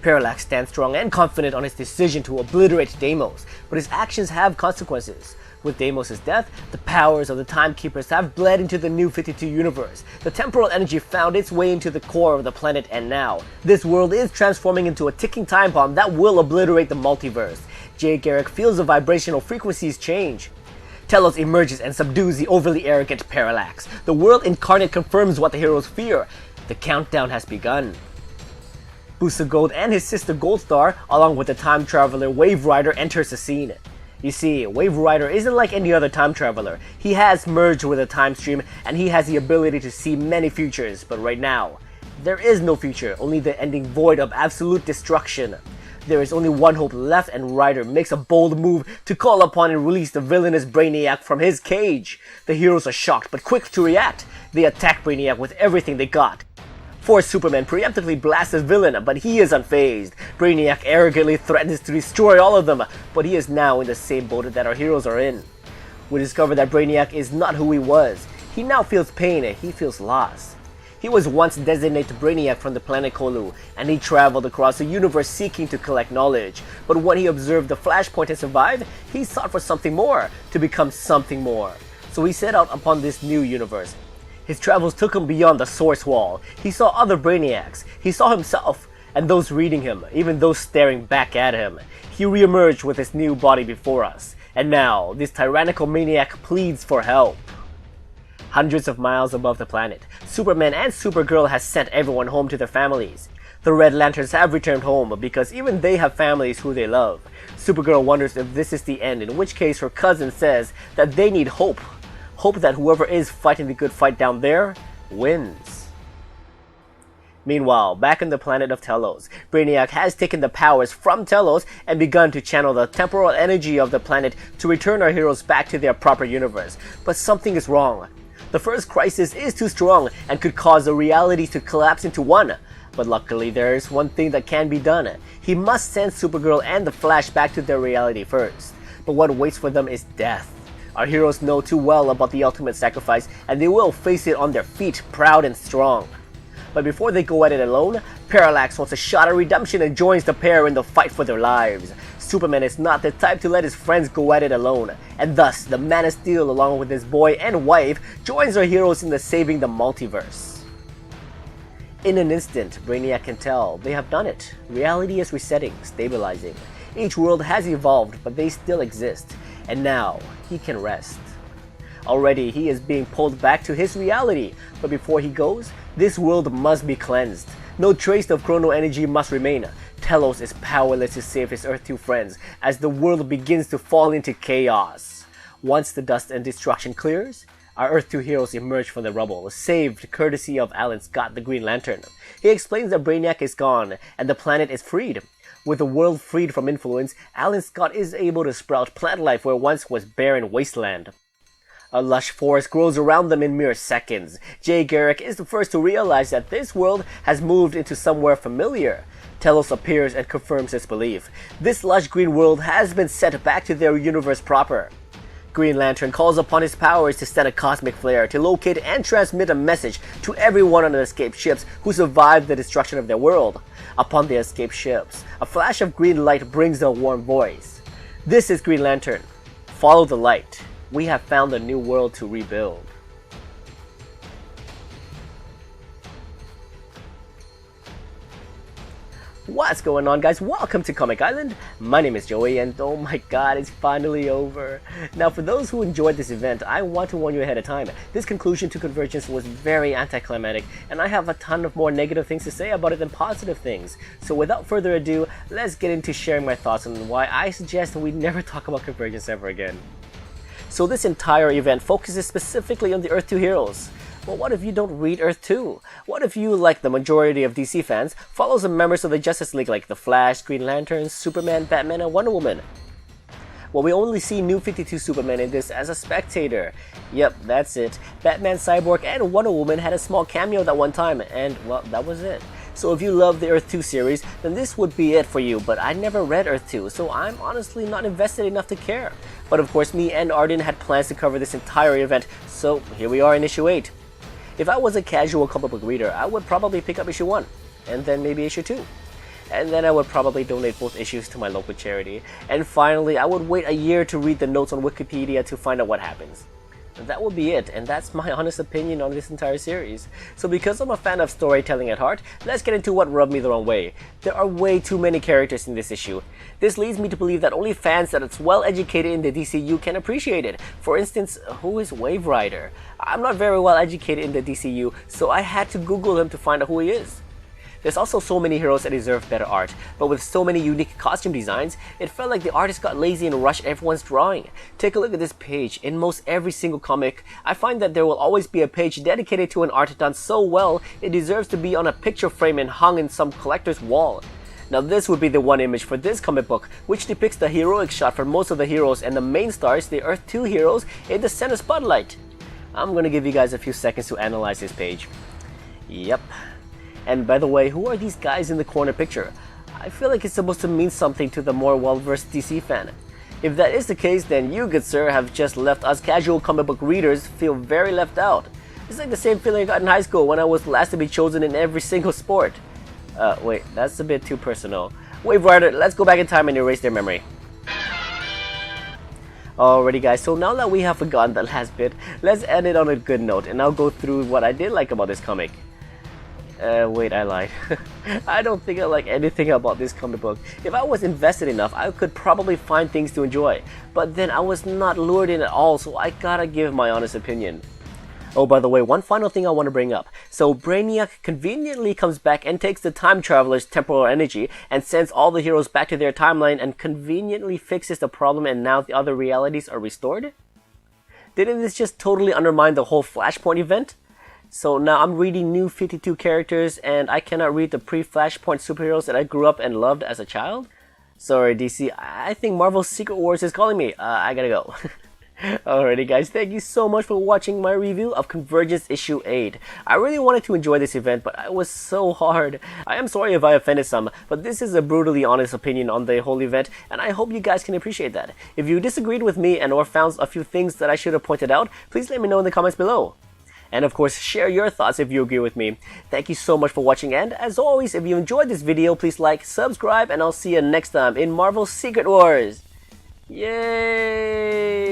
Parallax stands strong and confident on his decision to obliterate Deimos, but his actions have consequences. With Deimos' death, the powers of the Timekeepers have bled into the New 52 universe. The temporal energy found its way into the core of the planet, and now, this world is transforming into a ticking time bomb that will obliterate the multiverse. Jay Garrick feels the vibrational frequencies change. Telos emerges and subdues the overly arrogant Parallax. The world incarnate confirms what the heroes fear. The countdown has begun. Booster Gold and his sister Goldstar, along with the time traveler Wave Rider, enters the scene. You see, Wave Rider isn't like any other time traveler. He has merged with a time stream and he has the ability to see many futures, but right now, there is no future, only the ending void of absolute destruction. There is only one hope left, and Rider makes a bold move to call upon and release the villainous Brainiac from his cage. The heroes are shocked but quick to react. They attack Brainiac with everything they got. Force Superman preemptively blasts the villain, but he is unfazed. Brainiac arrogantly threatens to destroy all of them, but he is now in the same boat that our heroes are in. We discover that Brainiac is not who he was. He now feels pain and he feels loss. He was once designated Brainiac from the planet Kolu, and he traveled across the universe seeking to collect knowledge. But when he observed the Flashpoint and survived, he sought for something more, to become something more. So he set out upon this new universe. His travels took him beyond the source wall. He saw other Brainiacs. He saw himself, and those reading him, even those staring back at him. He re-emerged with his new body before us. And now, this tyrannical maniac pleads for help. Hundreds of miles above the planet, Superman and Supergirl has sent everyone home to their families. The Red Lanterns have returned home because even they have families who they love. Supergirl wonders if this is the end, in which case her cousin says that they need hope. Hope that whoever is fighting the good fight down there wins. Meanwhile, back on the planet of Telos, Brainiac has taken the powers from Telos and begun to channel the temporal energy of the planet to return our heroes back to their proper universe. But something is wrong. The first crisis is too strong and could cause the realities to collapse into one. But luckily, there is one thing that can be done. He must send Supergirl and the Flash back to their reality first. But what waits for them is death. Our heroes know too well about the ultimate sacrifice, and they will face it on their feet, proud and strong. But before they go at it alone, Parallax wants a shot at redemption and joins the pair in the fight for their lives. Superman is not the type to let his friends go at it alone, and thus the Man of Steel, along with his boy and wife, joins our heroes in the saving the multiverse. In an instant, Brainiac can tell they have done it. Reality is resetting, stabilizing. Each world has evolved, but they still exist. And now, he can rest. Already, he is being pulled back to his reality, but before he goes, this world must be cleansed. No trace of chrono energy must remain. Telos is powerless to save his Earth 2 friends as the world begins to fall into chaos. Once the dust and destruction clears, our Earth 2 heroes emerge from the rubble, saved courtesy of Alan Scott, the Green Lantern. He explains that Brainiac is gone, and the planet is freed. With the world freed from influence, Alan Scott is able to sprout plant life where once was barren wasteland. A lush forest grows around them in mere seconds. Jay Garrick is the first to realize that this world has moved into somewhere familiar. Telos appears and confirms his belief. This lush green world has been sent back to their universe proper. Green Lantern calls upon his powers to send a cosmic flare to locate and transmit a message to everyone on the escaped ships who survived the destruction of their world. Upon the escaped ships, a flash of green light brings a warm voice. This is Green Lantern. Follow the light. We have found a new world to rebuild. What's going on, guys? Welcome to Comic Island. My name is Joey, and oh my god, it's finally over. Now, for those who enjoyed this event, I want to warn you ahead of time. This conclusion to Convergence was very anticlimactic, and I have a ton of more negative things to say about it than positive things. So without further ado, let's get into sharing my thoughts on why I suggest we never talk about Convergence ever again. So this entire event focuses specifically on the Earth 2 heroes. Well, what if you don't read Earth 2? What if you, like the majority of DC fans, follow some members of the Justice League like the Flash, Green Lantern, Superman, Batman, and Wonder Woman? Well, we only see New 52 Superman in this as a spectator. Yep, that's it. Batman, Cyborg, and Wonder Woman had a small cameo that one time, and well, that was it. So if you love the Earth 2 series, then this would be it for you, but I never read Earth 2, so I'm honestly not invested enough to care. But of course, me and Arden had plans to cover this entire event, so here we are in issue 8. If I was a casual comic book reader, I would probably pick up issue 1, and then maybe issue 2. and then I would probably donate both issues to my local charity. And finally, I would wait a year to read the notes on Wikipedia to find out what happens. That would be it, and that's my honest opinion on this entire series. So because I'm a fan of storytelling at heart, let's get into what rubbed me the wrong way. There are way too many characters in this issue. This leads me to believe that only fans that are well educated in the DCU can appreciate it. For instance, who is Wave Rider? I'm not very well educated in the DCU, so I had to Google him to find out who he is. There's also so many heroes that deserve better art, but with so many unique costume designs, it felt like the artist got lazy and rushed everyone's drawing. Take a look at this page. In most every single comic, I find that there will always be a page dedicated to an art done so well, it deserves to be on a picture frame and hung in some collector's wall. Now this would be the one image for this comic book, which depicts the heroic shot for most of the heroes and the main stars, the Earth 2 heroes, in the center spotlight. I'm gonna give you guys a few seconds to analyze this page. Yep. And by the way, who are these guys in the corner picture? I feel like it's supposed to mean something to the more well-versed DC fan. If that is the case, then you, good sir, have just left us casual comic book readers feel very left out. It's like the same feeling I got in high school when I was last to be chosen in every single sport. Wait, that's a bit too personal. Wave Rider, let's go back in time and erase their memory. Alrighty guys, so now that we have forgotten the last bit, let's end it on a good note, and I'll go through what I did like about this comic. Wait, I lied. I don't think I like anything about this comic book. If I was invested enough, I could probably find things to enjoy. But then I was not lured in at all, so I gotta give my honest opinion. Oh, by the way, one final thing I want to bring up. So Brainiac conveniently comes back and takes the time traveler's temporal energy and sends all the heroes back to their timeline and conveniently fixes the problem, and now the other realities are restored? Didn't this just totally undermine the whole Flashpoint event? So now I'm reading new 52 characters and I cannot read the pre-Flashpoint superheroes that I grew up and loved as a child? Sorry DC, I think Marvel's Secret Wars is calling me. I gotta go. Alrighty guys, thank you so much for watching my review of Convergence issue 8. I really wanted to enjoy this event, but it was so hard. I am sorry if I offended some, but this is a brutally honest opinion on the whole event, and I hope you guys can appreciate that. If you disagreed with me and or found a few things that I should have pointed out, please let me know in the comments below. And of course, share your thoughts if you agree with me. Thank you so much for watching, and as always, if you enjoyed this video, please like, subscribe, and I'll see you next time in Marvel's Secret Wars. Yay!